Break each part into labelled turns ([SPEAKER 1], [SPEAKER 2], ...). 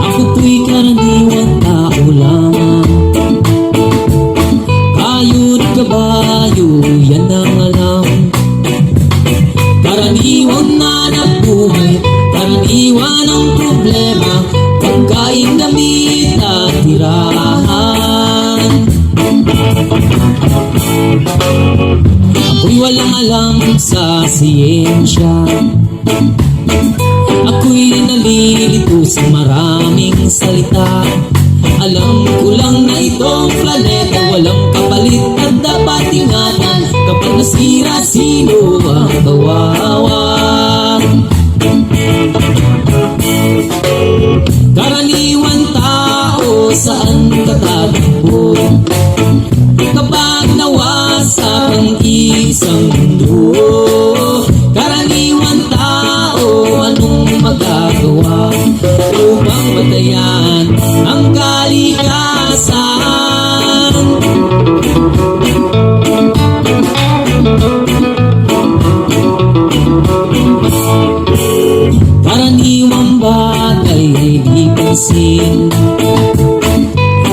[SPEAKER 1] Ako po'y karaniwang tao lamang, kayod kabayo, yan ang alam. Karaniwang nanap buhay, karaniwan ang problema, pagkain, damit at tirahan. Ako'y walang alam sa siyensya, ako'y nalilito sa maraming salita. Alam ko lang na itong planeta walang kapalit at dapat ingatan. Kapag nasira, sino ang kawawa? Karaniwan tao, saan ka tatakbo? Kapag nawasak ang isang mundo, karaniwan tao, anong magagawa upang batayan ang kalikasan? Karaniwang bagay ay di pansin,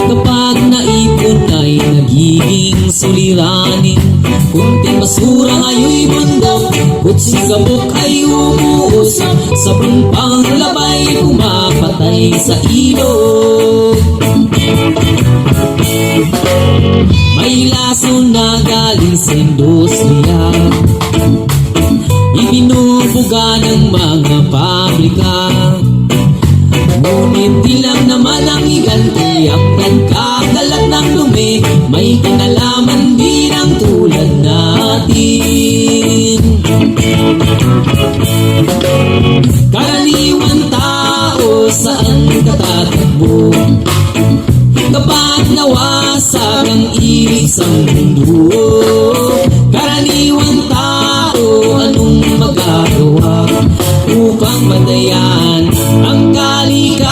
[SPEAKER 1] kapag naipon ay nagiging suliranin. Kunting basura ngayon'y bundok, kutsing gabok ay umuusap, sabong panglabay pumapatay sa ilog. May lason na galing sa industriya, ibinubuga ng mga pabrika. Ngunit di lang naman ang iganti ang nagkakalat ng dumi, may kinalaman din ang tulad natin. Karaniwan tao, saan ka tatakbo? Kapag nawasak ang isang mundo, karaniwan tao, anong magagawa upang batayan ang kalikasan?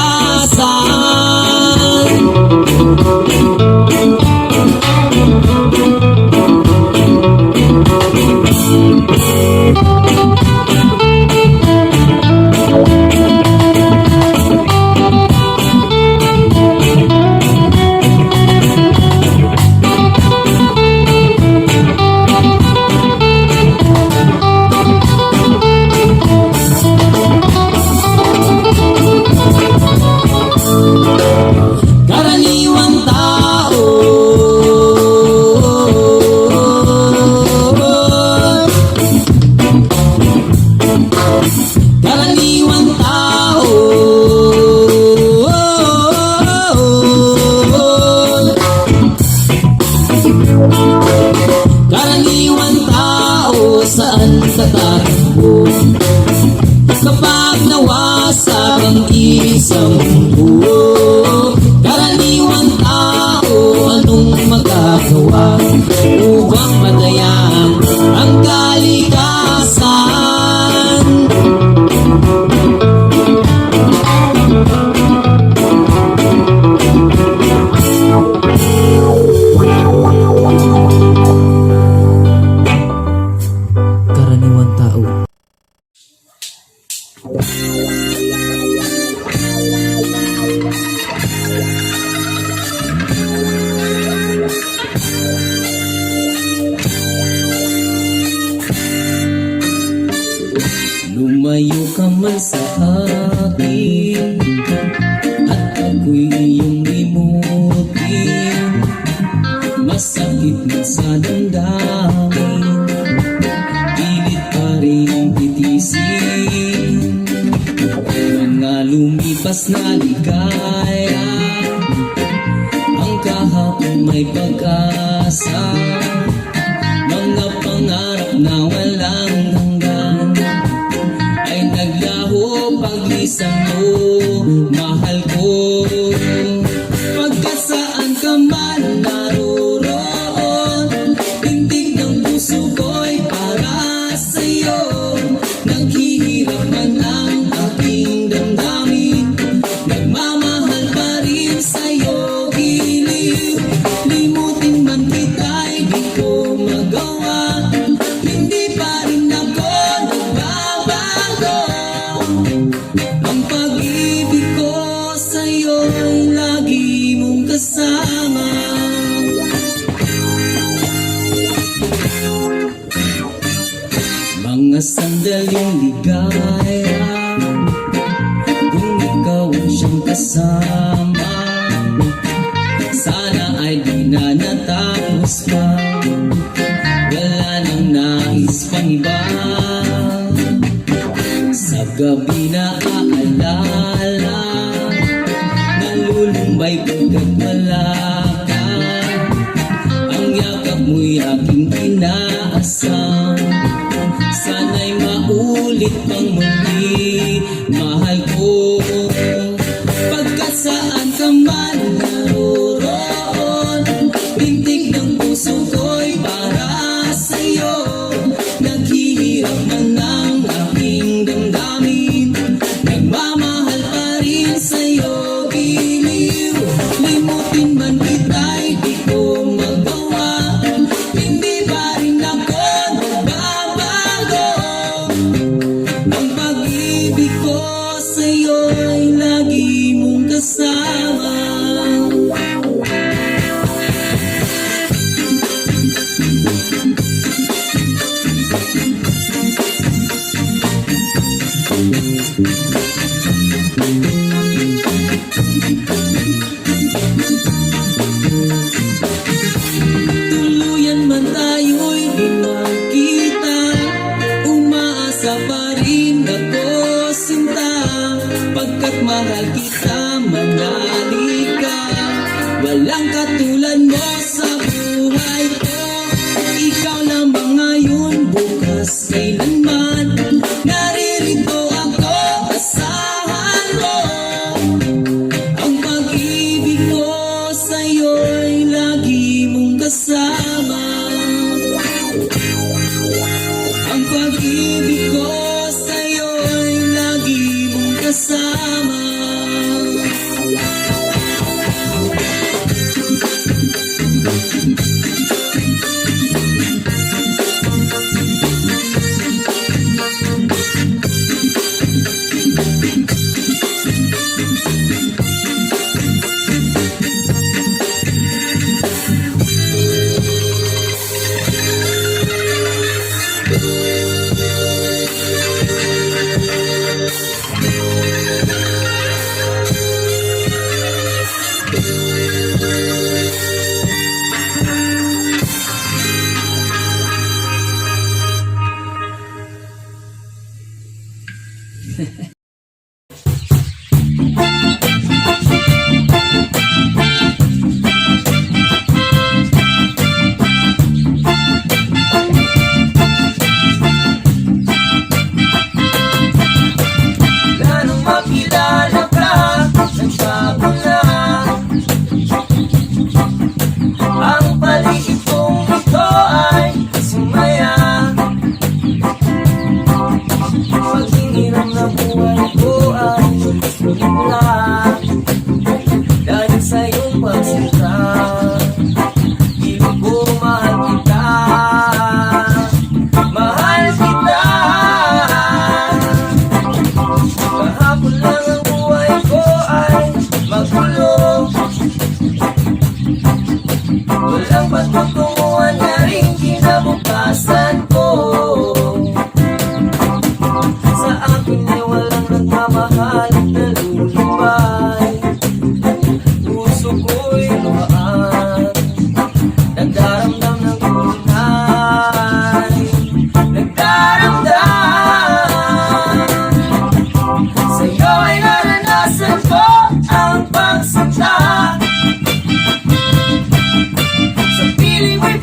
[SPEAKER 1] Karaniwan tao, saan ka tatakbo? Kapag nawasak ang isang mundo, karaniwan tao, anong magagawa upang batayan ang kalikasan? Karaniwan tao. Lumayo ka man sa akin at ako'y iyong limutin, masakit man sa damdamin, pilit pa rin titisin. Mga lumipas na ligaya, ang kahapon may pag-asa, mga pangarap na walang hanggan ay naglaho paglisan mo, mahal ko. Pagkat saan ka man naroon, tindig ng puso ko'y para sa'yo. Naghihirap man ang aking damdamin, nagmamahal pa rin sa'yo, giliw. Limutin man kita'y madaling ligaya kung ikaw ang siyang kasama. Sana ay di na natapos pa, wala nang nais pang iba. Sa gabi na aalala, nalulumbay pagkat wala ka. Ang yakap mo'y aking inaasam, sana'y maulit pang muli, mahal ko. Pagkat saan ka man naroon, tintig ng puso ko'y para sa'yo. Naghihirap man ang aking damdamin, nagmamahal pa rin sa'yo, biliw. Limutin man kita'y di ko magawa, hindi pa rin ako nagbabago. Ang pag-ibig ko sa'yo'y lagi mong kasama. Tuluyan man tayo'y di magkita, umaasa pa rin ako, sinta. Pagkat mahal kita, manali ka, walang katulad mo sa buhay ko. Ikaw lamang ngayon, bukas, kailanman, naririto ako, asahan mo. Ang pag-ibig ko sa'yo'y lagi mong kasama. Ang pag-ibig ko sa'yo'y lagi mong kasama. Ganong makilala ka, nagsabi na ang paligid kong ito ay sumaya. Paghingiram na buhay ko ay sulit na dahil sa iyong pagsinta. Piling ko mahal kita, mahal kita. Kahapon lang ang buhay ko ay magulo, walang pagtutunguhan na rin kinabukasan ko. Sa akin ay walang nagmamahal at nalulubay. Puso ko'y luhaan, nagdaramdam ng tunay, nagdaramdam. Sa'yo ay naranasan ko ang pagsinta, sa piling mo'y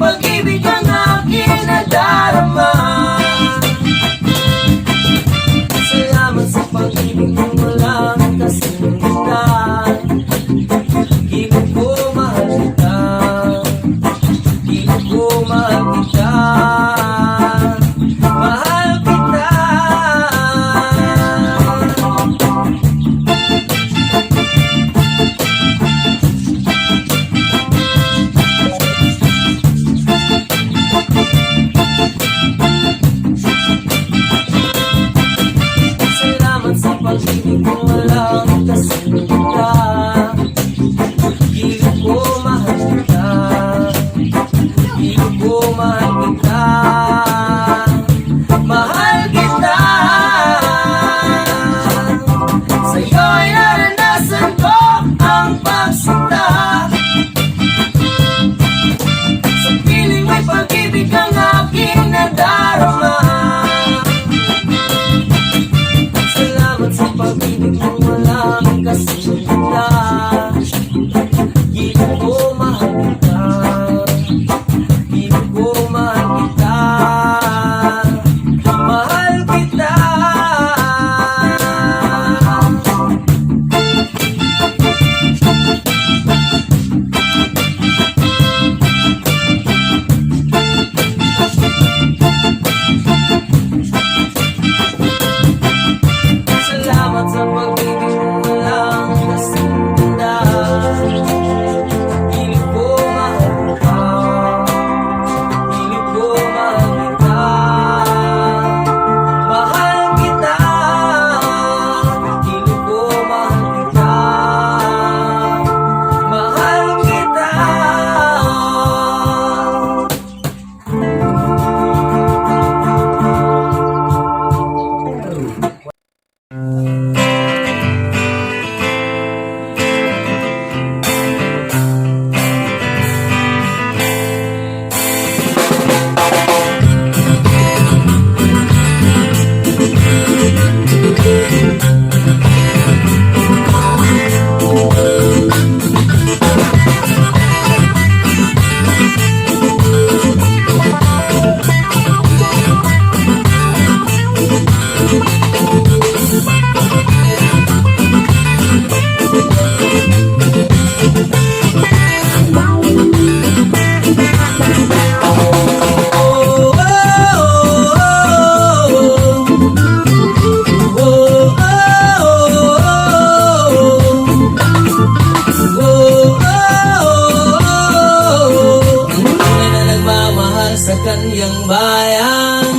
[SPEAKER 1] kanyang bayan.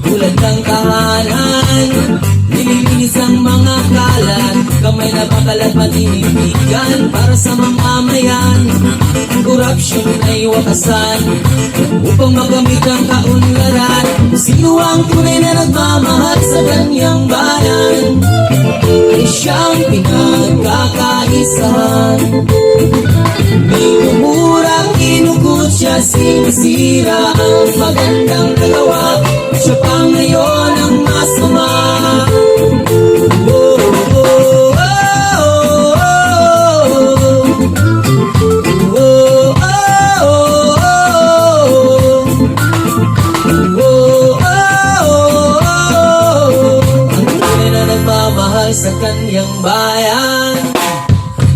[SPEAKER 1] Tulad ng tahanan, nililinis ang mga kalat, kamay na bakalat paninitigan para sa mamamayan. Ang korupsyon ay wakasan upang magamit ang kaunlaran. Sino ang tunay na nagmamahal sa kanyang bayan? Ay siyang pinagkakaisahan. Minumura, kinugot siya, sinisira ang magandang nagawa. Siya pa ngayon ang masama. Oh, oh, oh, oh, oh, ang tunay na nagmamahal sa kanyang bayan.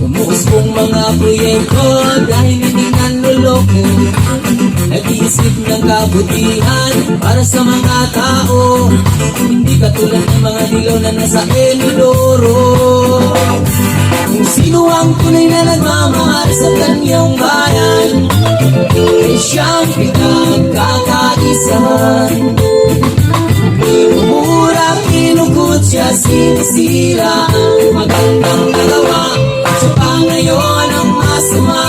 [SPEAKER 1] Umuusbong mga proyekto dahil hindi nanloloko. Nag-iisip ng kabutihan para sa mga tao, hindi katulad ng mga dilaw na nasa Eniloro. Kung sino ang tunay na nagmamahal sa kanyang bayan, ay siyang pinagkakaisahan. Minumura, kinugot siya, sinisira ang magandang nagawa. Siya pa ngayon ang masama.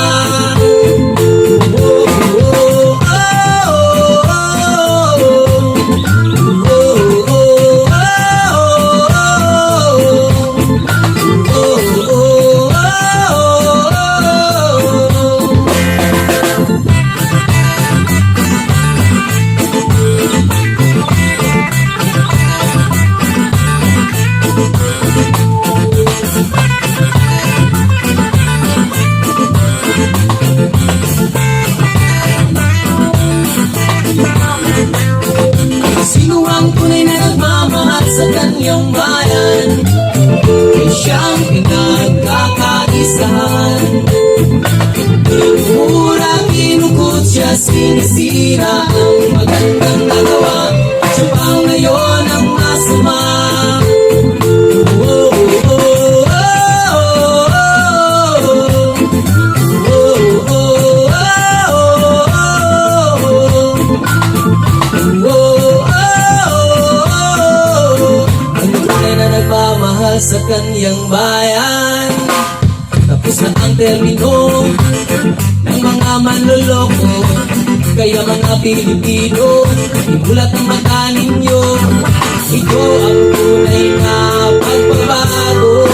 [SPEAKER 1] Sino ang tunay na nagmamahal sa kanyang bayan? Ay siyang pinagkakaisahan. Minumura, kinugot siya, sinisira ang magandang nagawa. Siya pa ngayon ang masama. Oh, oh, oh, nagmamahal sa kanyang bayan. Tapos na ang termino ng mga manloloko. Kaya mga Pilipino, imulat ang mata ninyo. Ito ang tunay na pagbabago.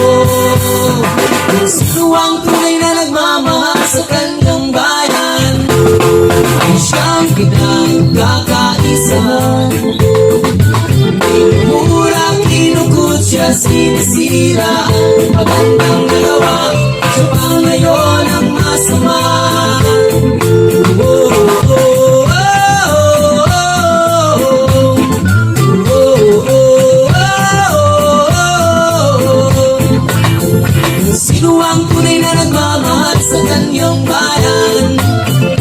[SPEAKER 1] Kung sino ang tunay na nagmamahal sa kanyang bayan, ay siyang pinagkakaisahan. Minumura, kinugot siya, sinisira ang magandang nagawa. Siya pa ngayon ang masama. Oh, oh, oh, sino ang tunay na nagmamahal sa kanyang bayan,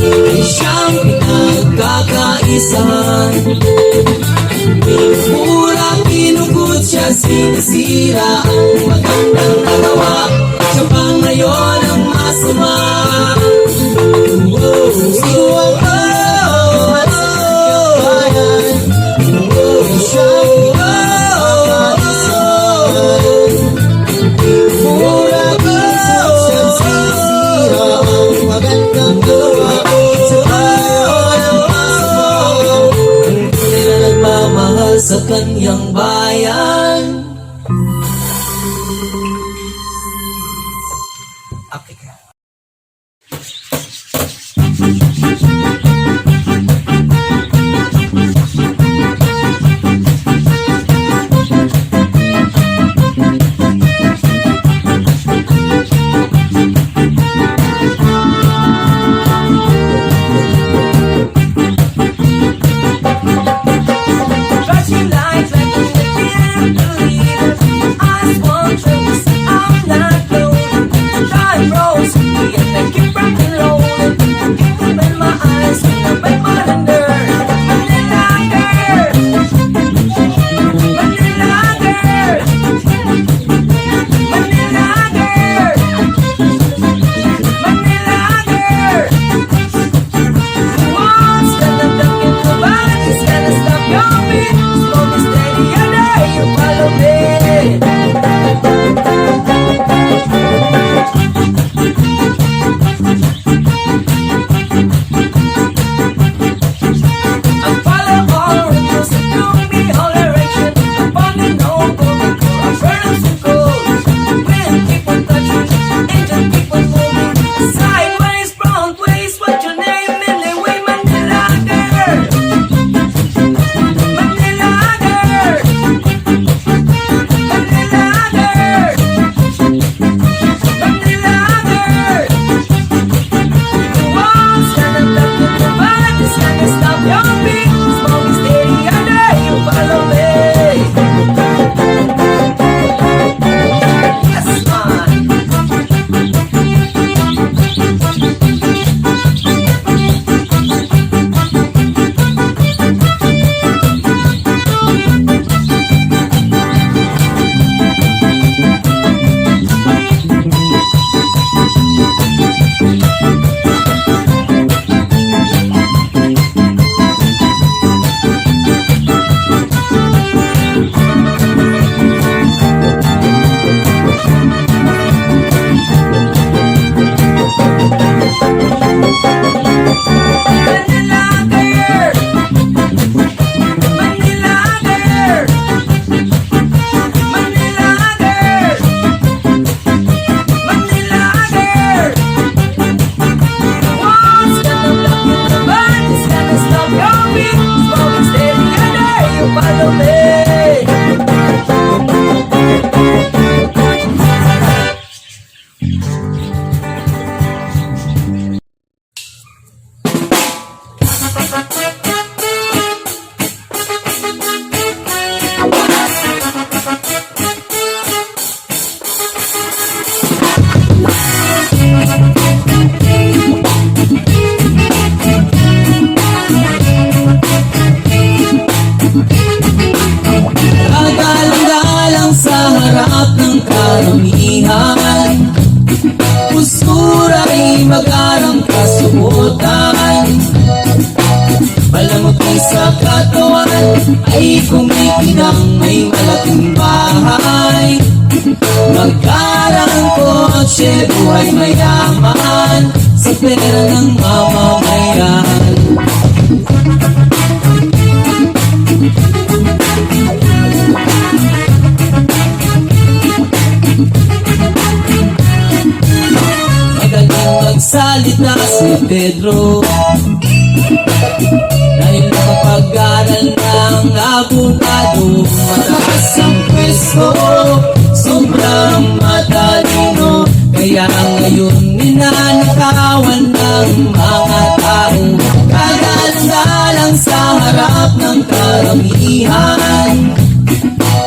[SPEAKER 1] ay siyang pinagkakaisahan. Minumura, kinugot siya, sinisira ang magandang nagawa. Siya pa ngayon ang masama. Oh, sino ang nagmamahal sa kanyang bayan, ay siyang pinagkakaisahan. Minumura, kinugot siya, sinisira ang magandang nagawa. Siya pa ngayon ang masama. Nagmamahal sa kanyang bayan. Okay.
[SPEAKER 2] Flashing lights like
[SPEAKER 1] katawan ay kumikinang may malaking bahay. Magkarang kotse, buhay mayaman sa pera ng mamamayan. Magaling magsalita si Pedro dahil nakapag-aral ng abogado. Mataas ang pwesto, sobrang matalino, kaya ngayon ninanakawan ng mga tao. Kagalang-galang sa harap ng karamihan,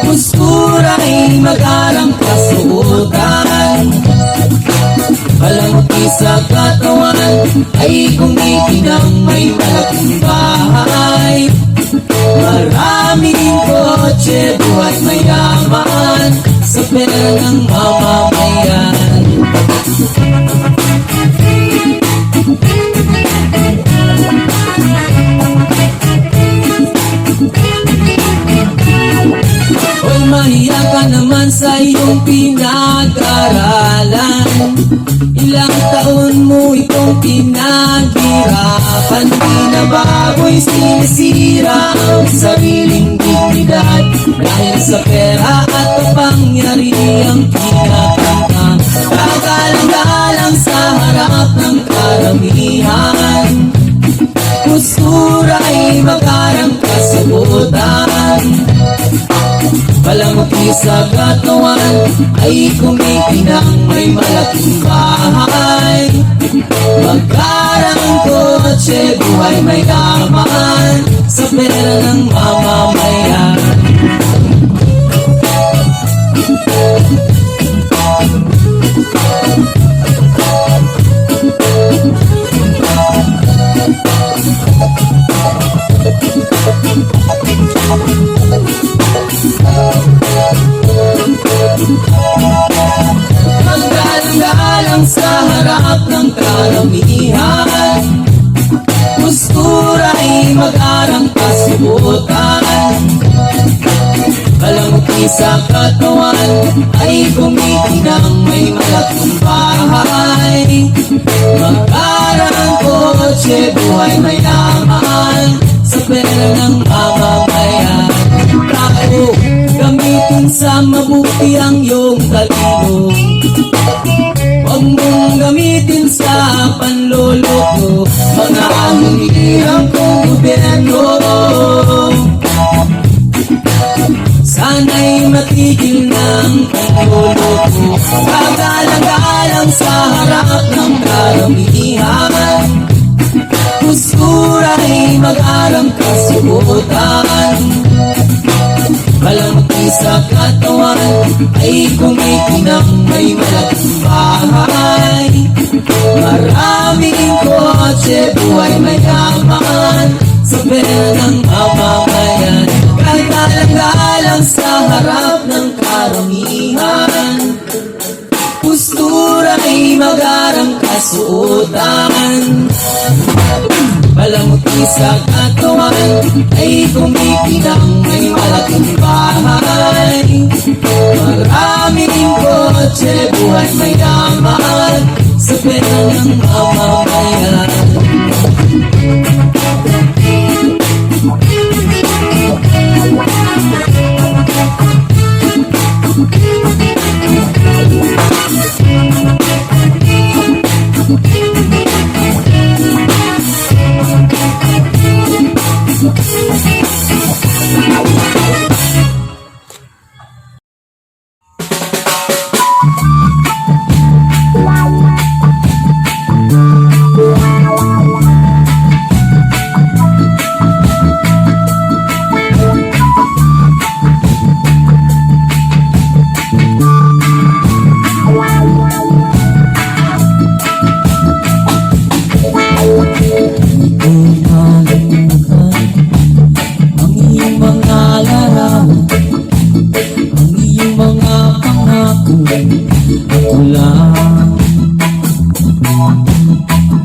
[SPEAKER 1] mustura'y mag-arang kasuotan. Palangki sa katawan ay kumikinang may malaking bahay. Maraming kotse, buhay mayaman sa pera ng mamamayan. Hoy, mahiya ka naman sa iyong pinag-aralan. Ilang taon mo itong pinaghirapan, di na baboy sinisira ang sariling dignidad dahil sa pera at kapangyarihang kinakanta. Kagalang-galang sa harap ng karamihan, kustura'y mag-arang kasagutan. Palangki sa katawan ay kumikinang may malaking bahay. Magkarang kotse, buhay mayaman sa pera ng mamamayan. Magalang-galang sa harap ng karamihan, mustura'y mag-arang kasuotan. Palangki sa katawan ay kumikinang may malaking bahay. Mag-arang kotse, buhay mayaman sa pera ng mamamayan. Tao, gamitin sa mabuti ang iyong talino, huwag mong gamitin sa panloloko. Mga hirap kong gobyerno, sana'y matigil ng panloloko. Kagalang-galang sa harap ng karamihan, kustura'y mag-arang kasuotan. Palangki sa katawan ay kumikinang may malaking bahay. Maraming kotse, buhay mayaman sa pera ng mamamayan. Kagalang-galang sa harap ng karamihan, postura'y mag-arang kasuotan. Palangki sa katawan ay kumikinang may malaking bahay. Maraming kotse, buhay mayaman sa pera ng mamamayan.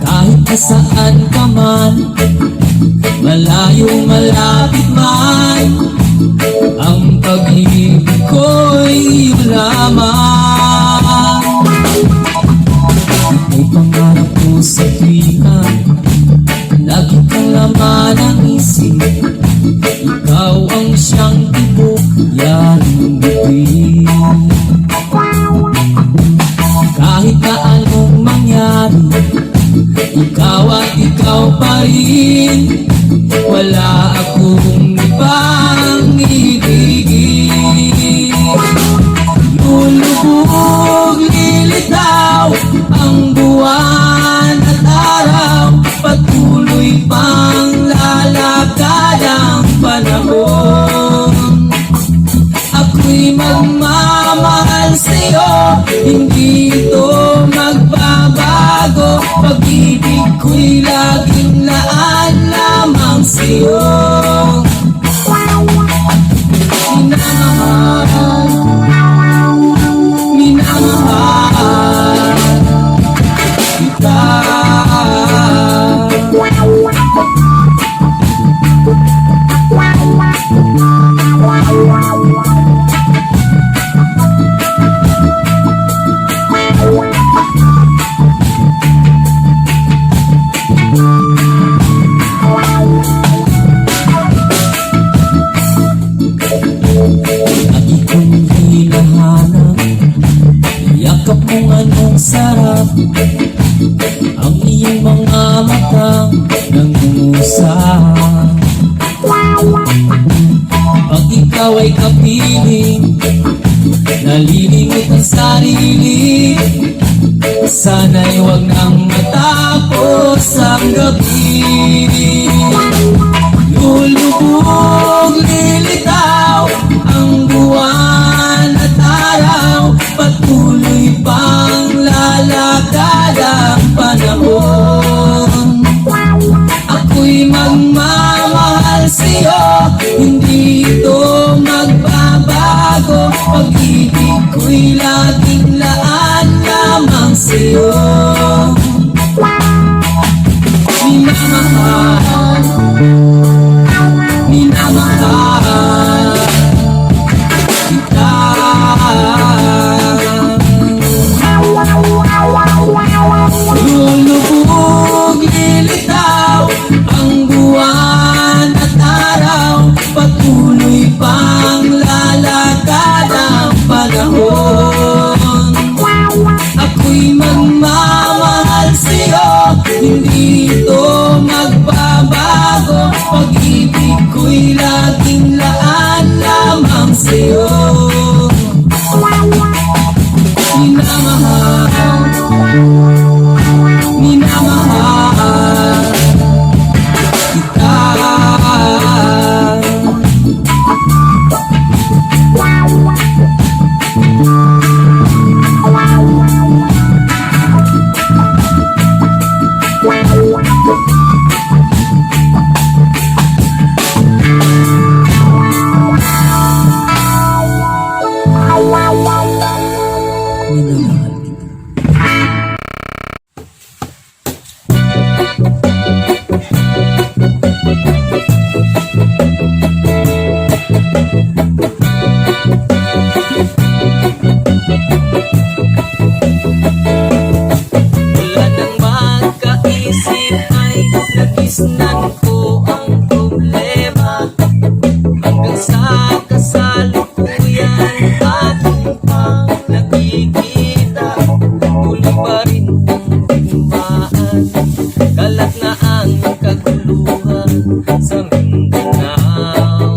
[SPEAKER 1] Kahit saan ka man, malayo malapit man, ang pag-ibig ko'y iyong lamang. May pangarap ko sa tuwinga, lagi kang laman ang isip. Ikaw ang siyang tibok, yaring bituin. Kahit na anong mangyari, ikaw at ikaw pa rin. Wala akong ibang ibigin. Lulubog, lilitaw ang buwan at araw, patuloy pang lalakad ang panahon. Ako'y magmamahal sa'yo, hindi ito magbabago. Pag-ibig ko'y laging laan lamang sa'yo. Minamahal, minamahal kita. Lagi kong hinahanap, yakap mong anong sarap, ang iyong mga matang nangungusap. Pag ikaw ay kapiling, nalilimit ang sarili. Sana'y huwag nang matapos ang gabi. Lulubog, lilitaw ang buwan at araw, patuloy pang lalakad ang panahon. Ako'y magmamahal sa'yo, hindi ito magbabago. Pag-ibig ko'y laging laan lamang sa'yo. Minamahal, minamahal kita. Lulubog, lilitaw ang buwan at araw, patuloy pang lalakad ang panahon. Ako'y magmamahal sa'yo, hindi ito magbabago. Pag-ibig ko'y laging laan lamang sa'yo. Minamahal, minamahal kita. Minamahal kita. Wala nang magkaisip ay nagisnan ko ang problema, hanggang sa kasalukuyan ating pang nakikita. Tuloy pa rin ang digmaan, kalat na ang kaguluhan sa Mindanao.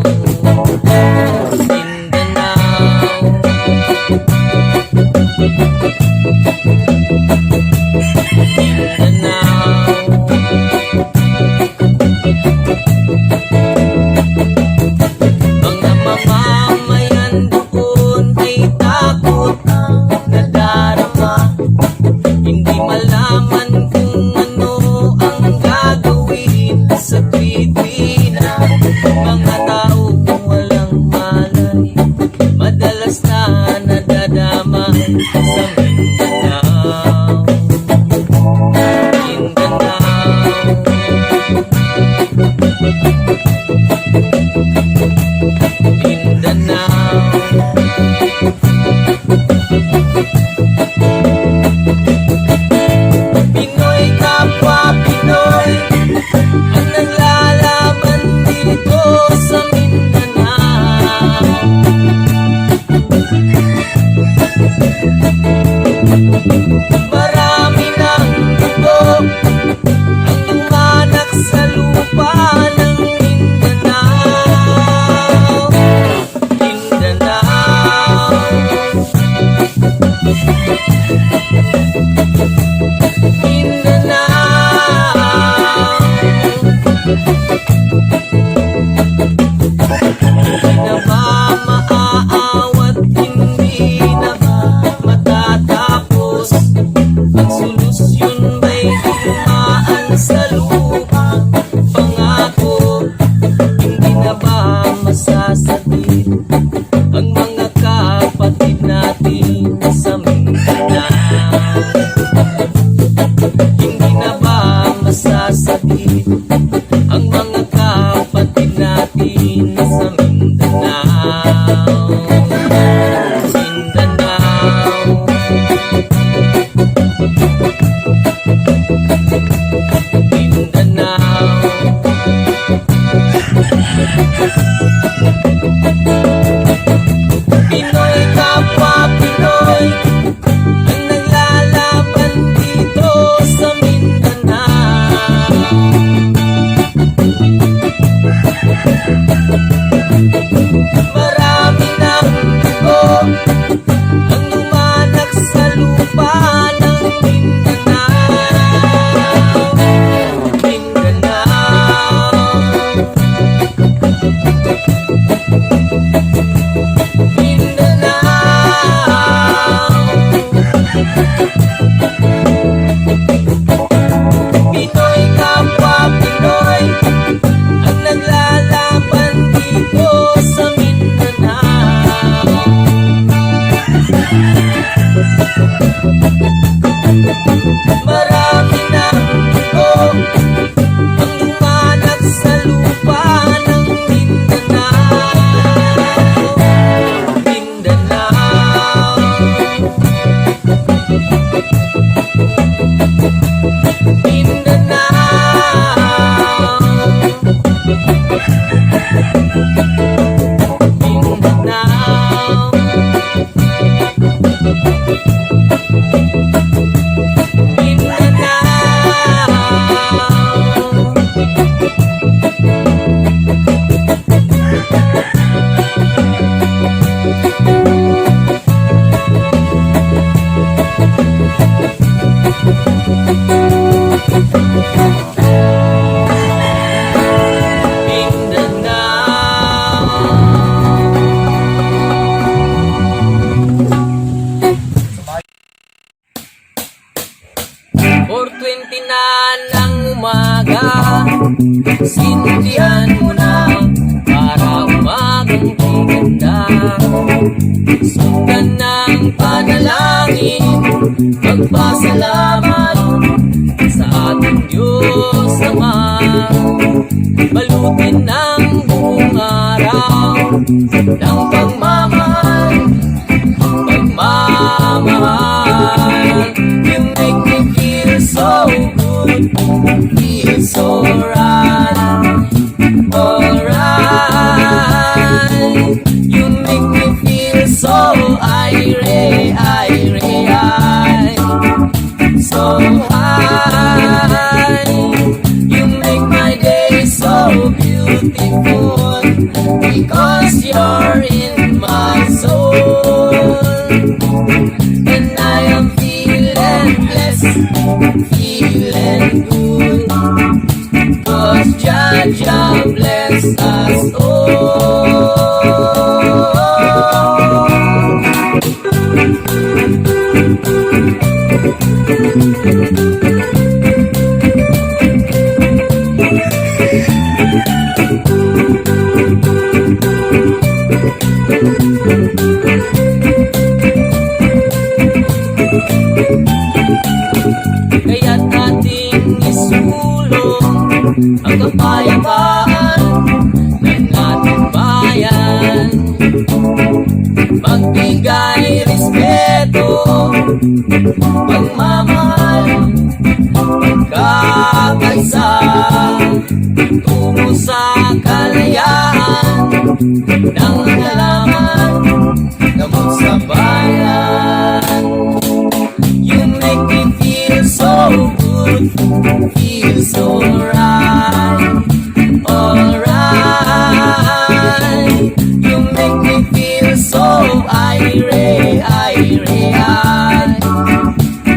[SPEAKER 1] Mga mamamayan doon ay takot ang nadarama, hindi malaman kung ano ang gagawin sa Pilipinas. kaya sindihan mo na para umagang ganda. Sundan ng panalangin, magpasalamat sa ating Diyos Ama. Balutin ng buong araw ng pagmamahal, pagmamahal. You make me feel so good, feel so right, alright. You make me feel so irate, so high. You make my day so beautiful because you're in my soul. And I am feeling blessed, feeling good, cause Jah bless us all. Kaya't ating isulong ang kapayapaan ng ating bayan. Magbigay respeto, pagmamahal, pagkakaisa, tungo sa kalayaan ng halaman, gamot sa bayan. You make me feel so good, feel so right, alright. You make me feel so irate,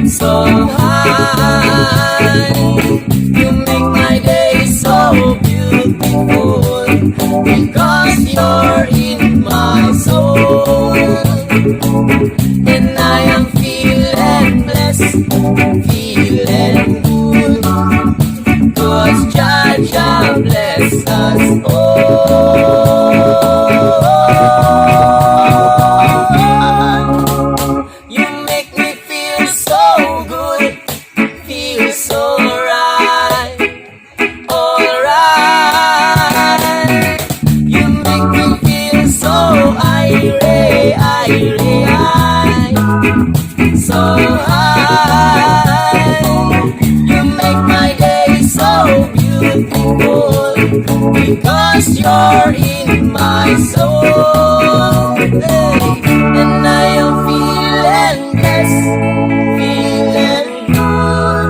[SPEAKER 1] so high. You make my day so beautiful because you're in my soul. And I am feeling blessed, feeling good, cause Jah bless us all. You make me feel so good, feel so right, alright. You make me feel so irate, so high. You make my day so beautiful because you're in my soul. And I am feeling blessed, feeling good,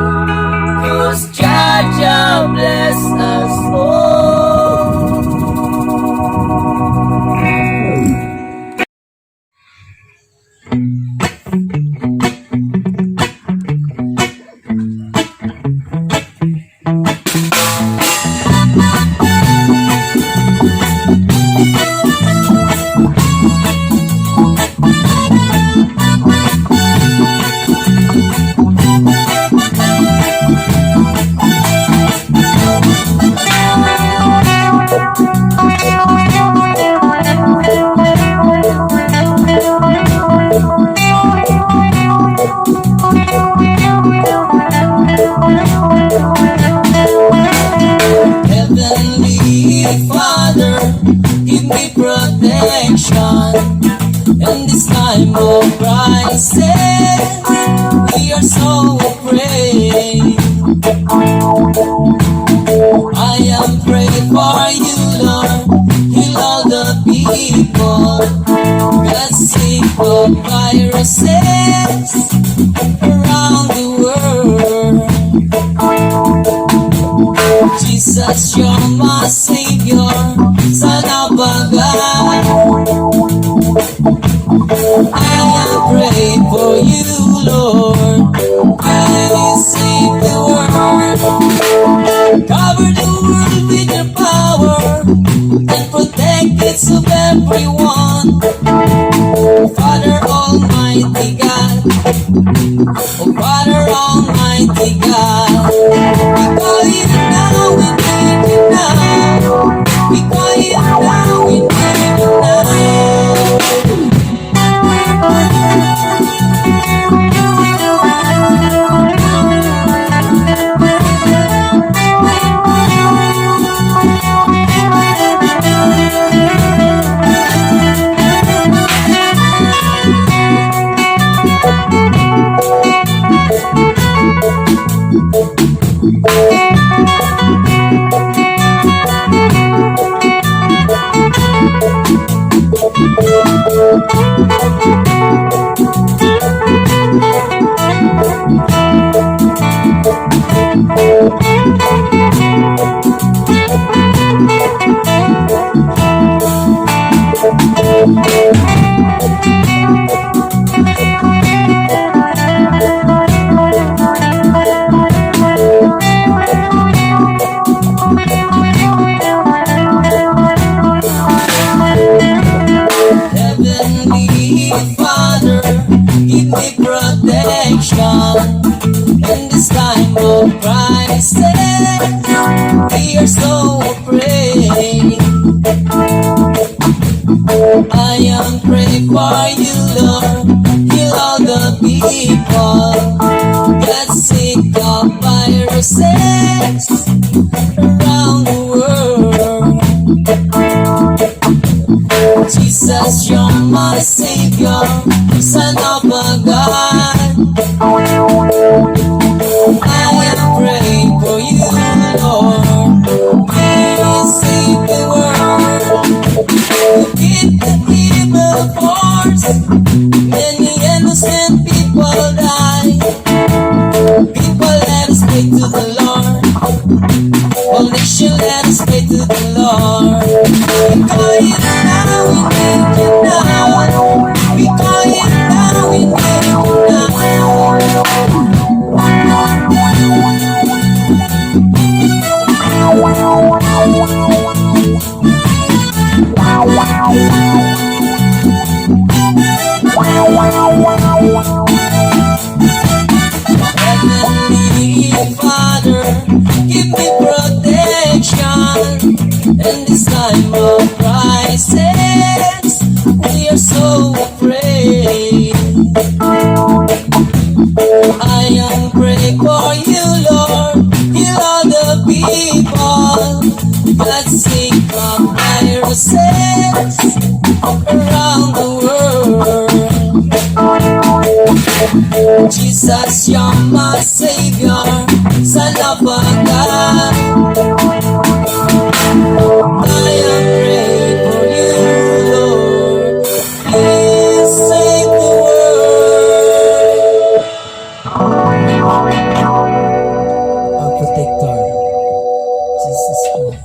[SPEAKER 1] cause Jah bless us all. Heavenly Father, give me protection in this time of crisis. We are so afraid. I am praying for you, Lord. Heal all the people. God save the viruses around the world. Jesus, you're my Savior. Sana bagay. I am praying for you, Lord. Please save the world. Cover the world with your power and protect it of everyone. Father Almighty God, oh Father Almighty God, we call you now. crisis, we are so afraid. I am praying for you, Lord. Heal all the people that sick of viruses around the world. Jesus, you're my Savior, Son of a God. I am praying for you, Lord. Please save the world. Defeat the evil force. Many innocent people die. People, let us pray to the Lord. All nation, let us pray to the Lord. We call it now, we make it now. We call it now, we make it Heavenly Father, give me protection in this time of crisis. We are so afraid. I am praying for you, Lord. Heal all the people that sick of viruses around the world. Jesus, you're my Savior, Son of a God. I am praying for you, Lord. Please save the world. Our protector, Jesus Christ.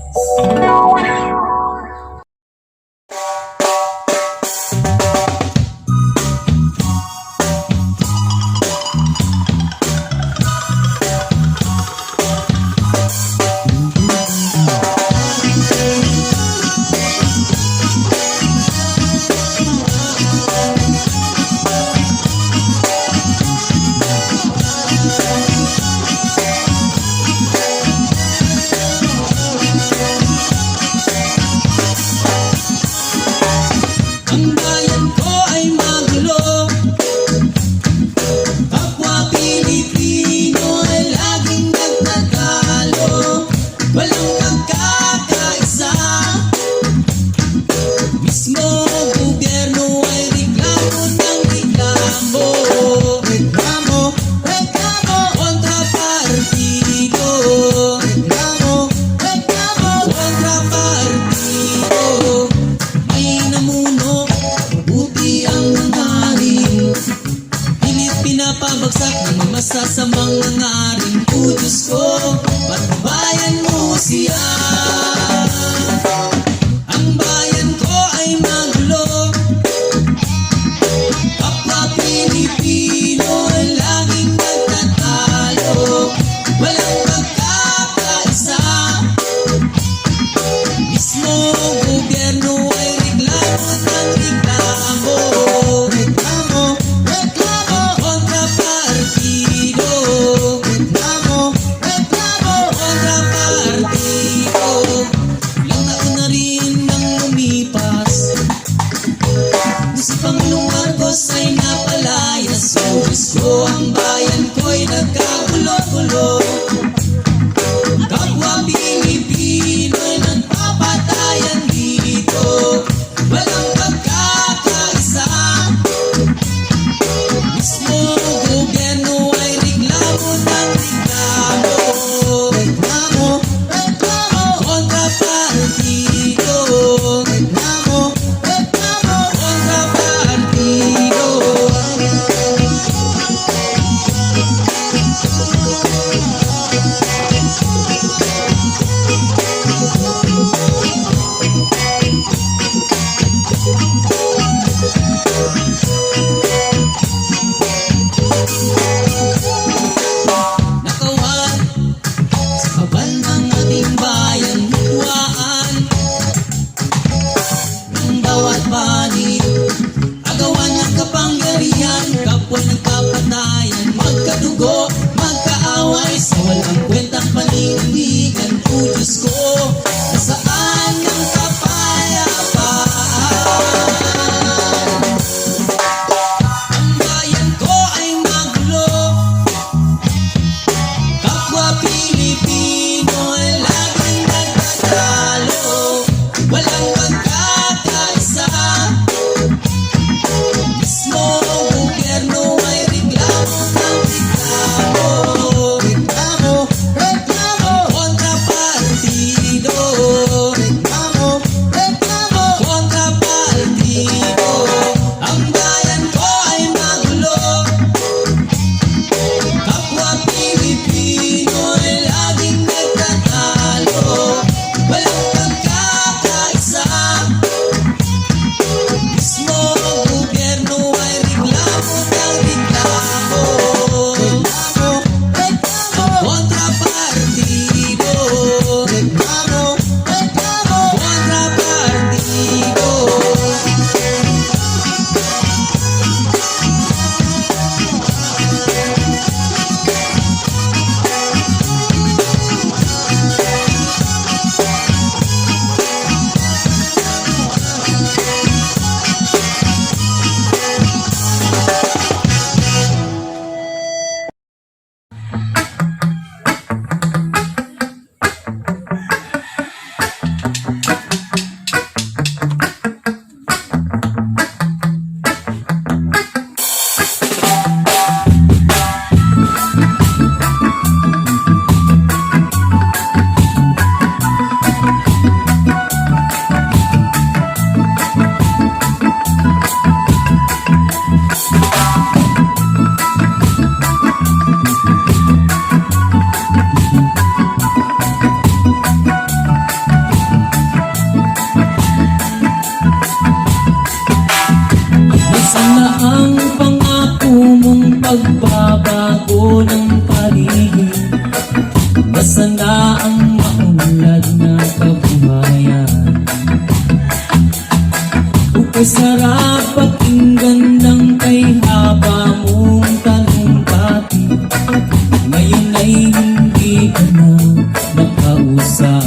[SPEAKER 1] parusa.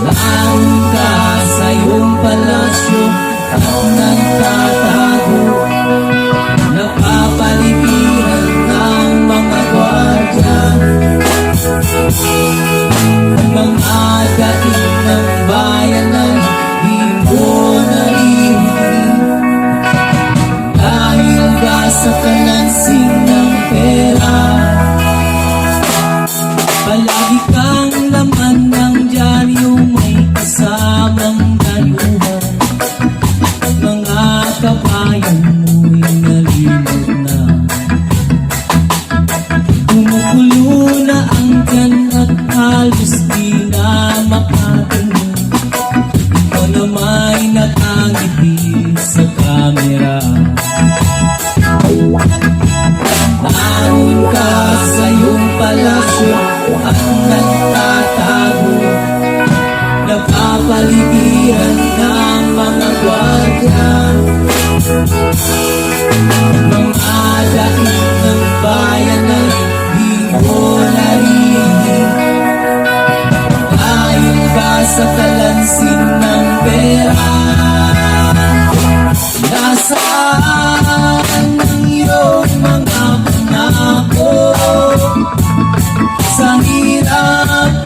[SPEAKER 1] Naroon ka sa iyong palasyo at nagtatago, napapaligiran ng mga gwardiya. Ang mga dating ng bayan ay di mo naririnig, dahil ka sa kalansing ng pera. Palagi kang laman ng dyaryo, may kasamang dayuhan. Mga kabayan mo'y nalimot na, kumukulo na ang tiyan at halos di na makatingin. Ikaw na may nakangiti sa kamera. Naroon ka sa iyong palasyo at nagtatago, napapaligiran ng mga gwardiya. Mga dating ng bayan ay di mo naririnig, dahil ka sa kalansing ng pera. Nasaan ang iyong mga pangako? Sa hirap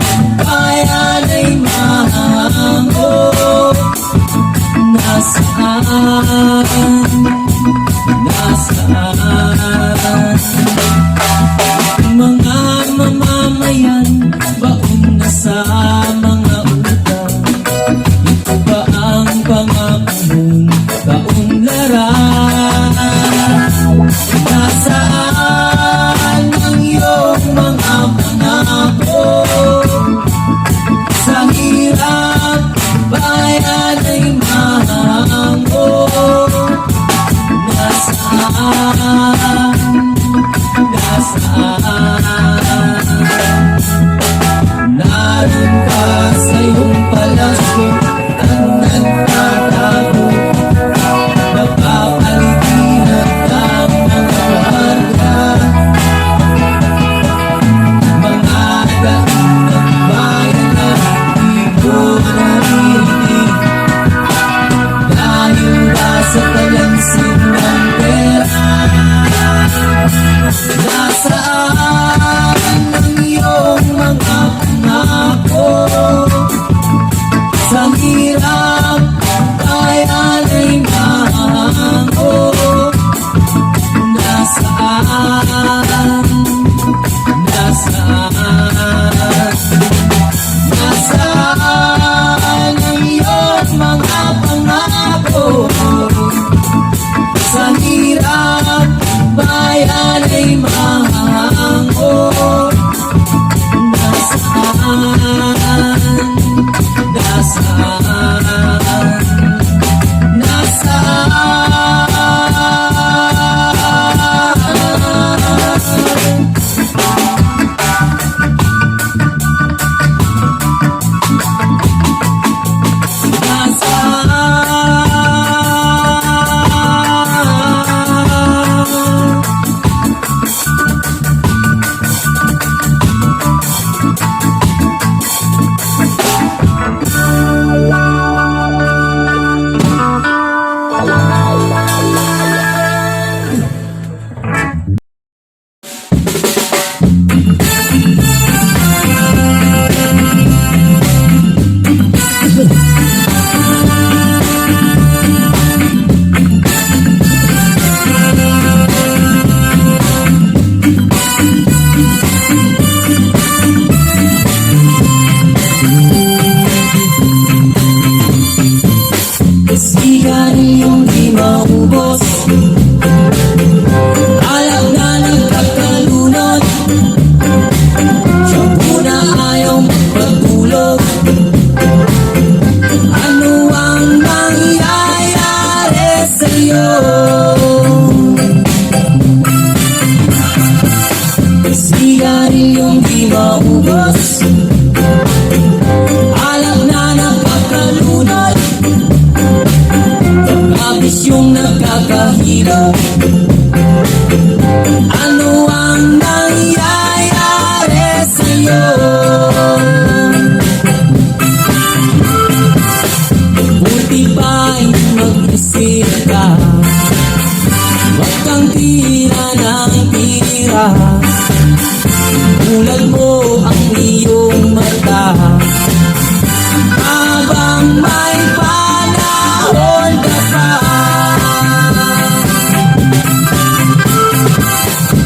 [SPEAKER 1] sa'yo. Buti pa'y mag-isip ka, huwag kang tira ng tira. Tulad mo ang iyong mata, habang may panahon ka pa.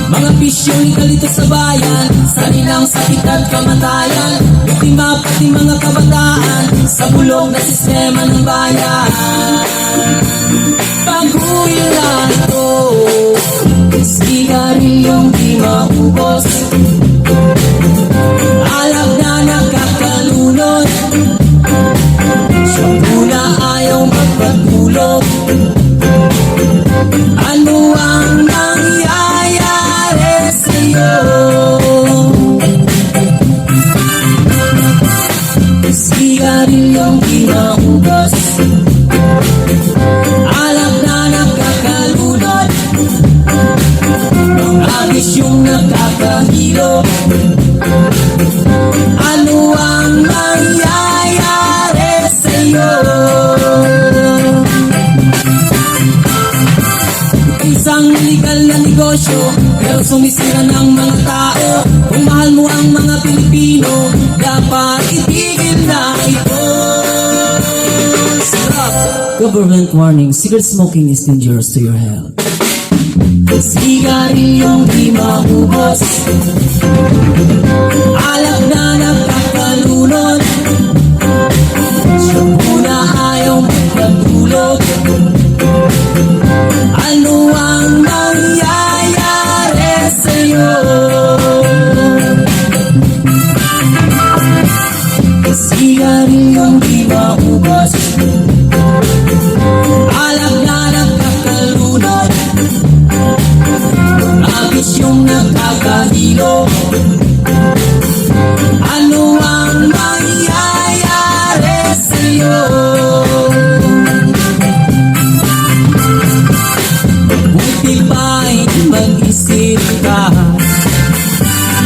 [SPEAKER 1] Mga bisyong ikalito sa bayan, sanilang sakit at kamatayan, biktima pati mga kabataan sa bulong na sistema ng bayan. Paghuil na ito, sigarilyong di maubos, alak na nakakalunod, shampoo na ayaw magpatulog. Ano ang nangyayari sa'yo? Sigarilyong di maubos, alak na nakakalunod, mga bisyong nakakahilo. Ano ang nangyayari sa'yo? Isang legal na negosyo, pero sumisira ng mga tao. Kung mahal mo ang mga Pilipino, dapat itigil na ito. Stop! Government warning, cigarette smoking is dangerous to your health. Sigarilyong di maubos, alak na nakakalunod, shampoo na ayaw magpatulog. Ano ang nangyayari sa'yo? Sigarilyong di maubos, alak na nakakalunod, bisyong nakakahilo. Ano ang mangyayari sa'yo? Buti pa'y mag-isip ka,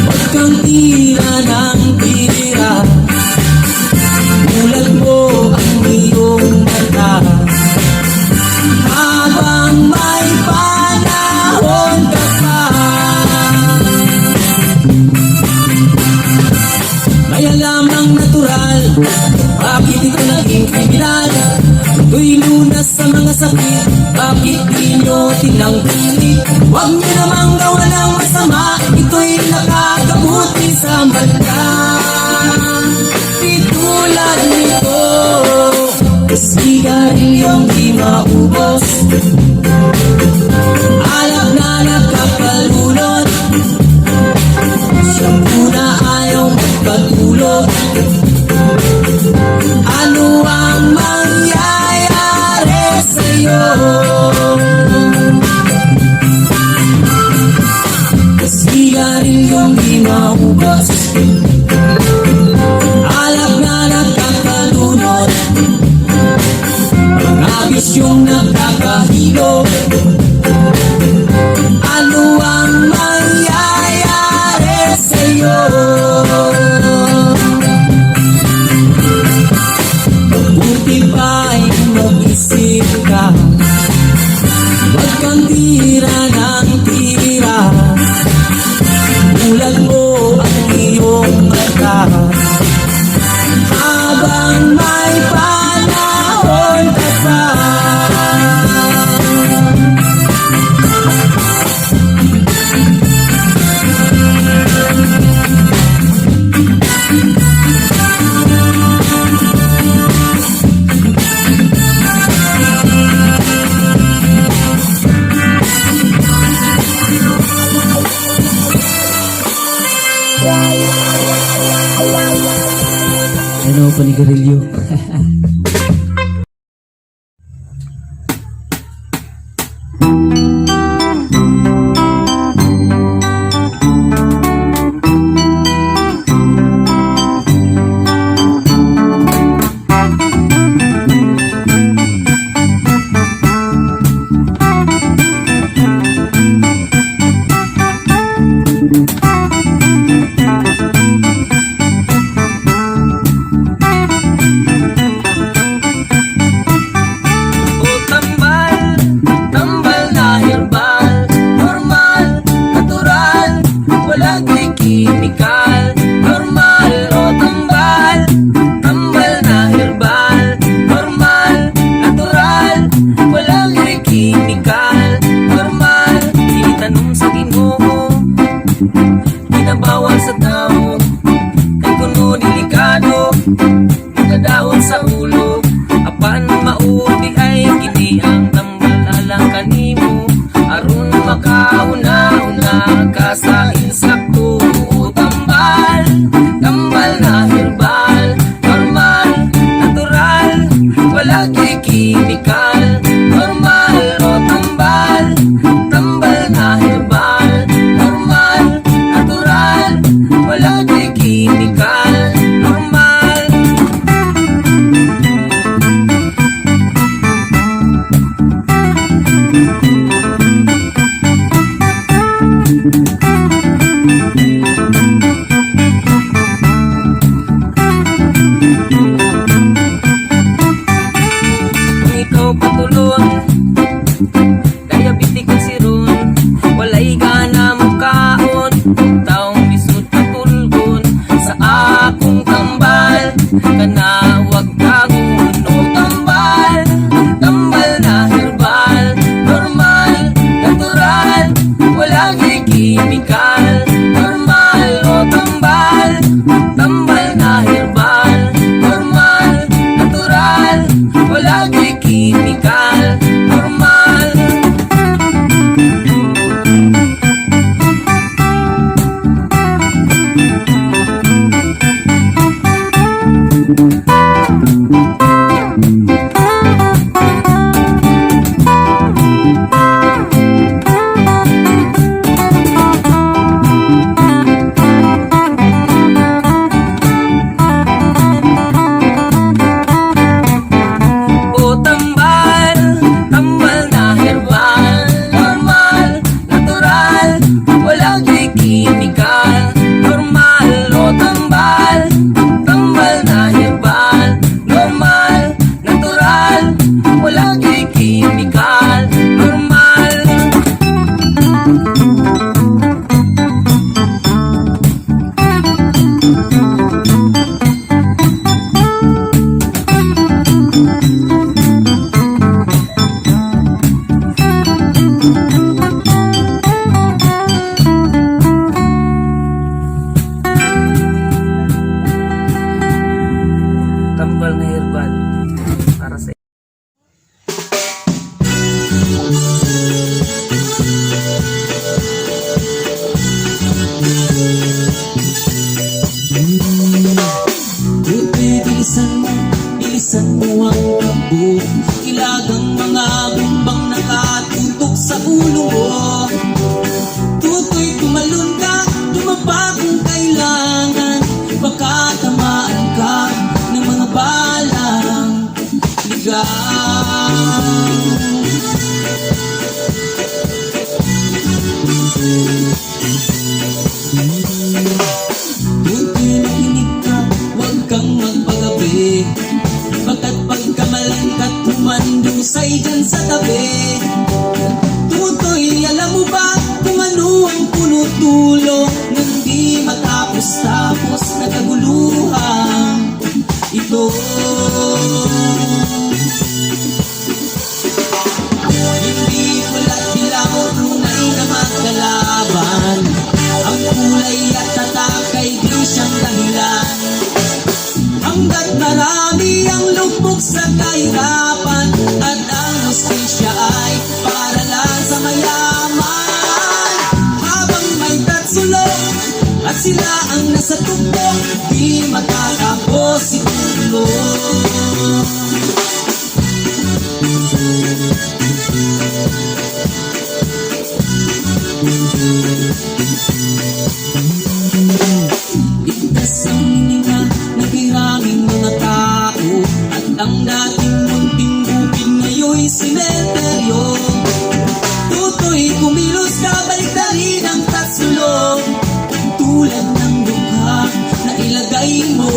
[SPEAKER 1] huwag kang tira ng tira. Tulad mo ang iyong mata, habang may panahon ka pa. May alamang natural, bakit ito naging kriminal? Ito'y lunas sa mga sakit, bakit di nyo tinangkili? Huwag nyo namang gawa ng masama, ito'y nakakabuti sa mata. Itulad nito, sigarilyong di maubos, alak na nakakalunod, shampoo na ayaw magpatulog. Ano ang mangyayari sa'yo? Sigarilyong di maubos, alak na nakakalunod, mga bisyong nakakahilo. Ano ang mangyayari sa'yo? Buti pa'y mag-isip ka, huwag kang tira ng tira. Tulad mo ang iyong mata, habang may panahon ka pa. Ano, panigarilyo?
[SPEAKER 2] Kadahon sa ulo, apan maudi ay kini ang tambal alang kanimo. Aron makauna-una ka sa insakto o tambal. Tambal na herbal, normal, natural, wala kay kimikal. Normal o tambal, tambal na herbal, normal, natural, wala kay kimikal. Normal. Kung ikaw patulon, diabetic ang siron, walay gana mo kaon, taong bisod patulgon sa akong tambal, kana wag kagon o tambal. Tambal na herbal, normal, natural, wala kay kimikal. Normal o tambal, tambal na herbal, normal, natural, wala kay kimikal. Normal. O tambal, tambal na herbal, normal, natural, wala kay kimikal. Normal o tambal, tambal na herbal, normal, natural, wala kay kimikal. Normal. Tambal na herbal para sa
[SPEAKER 1] Bilisan mo ang takbo. Ilagang mga bumbang nakatutok sa ulo mo. Tutoy tumalon ka, tumaba kung kailangan. Baka tamaan ka ng mga balang ligaw. Tutoy nakinig ka, huwag kang magpagabi. Baga't pagkamalangkat humandusay dyan sa tabi. Tutoy, alam mo ba kung ano ang puno-tulo ng di matapos-tapos na kaguluhan ito? Hindi pula't dilaw, tunay na magkalaban. Ang kulay at tatak ay di siyang dahilan. Hanggat marami ang lubog sa kahirapan at ang hustisya ay para lang sa mayaman. Habang may tatsulok at sila ang nasa tuktok, di matatapos si tulong. Ligtas ang hininga ng kiraming mga tao, at ang dating munting bukid ngayon'y simenteryo. Tutoy, kumilos ka, balik na rin ang tatsulog, tulad ng dukha na ilagay mo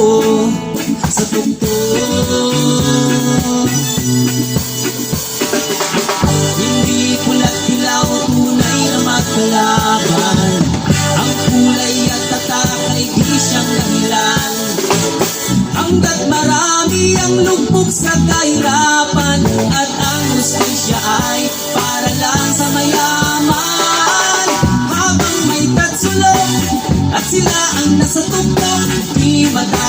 [SPEAKER 1] sa tuktok. Hindi pula't dilaw, tunay na magkalaban. Ang kulay at tatak ay di siyang dahilan. Hanggat marami ang lubog sa kahirapan at ang hustisya ay para lang sa mayaman. Habang may tatsulog at sila ang nasa tuktok, di mata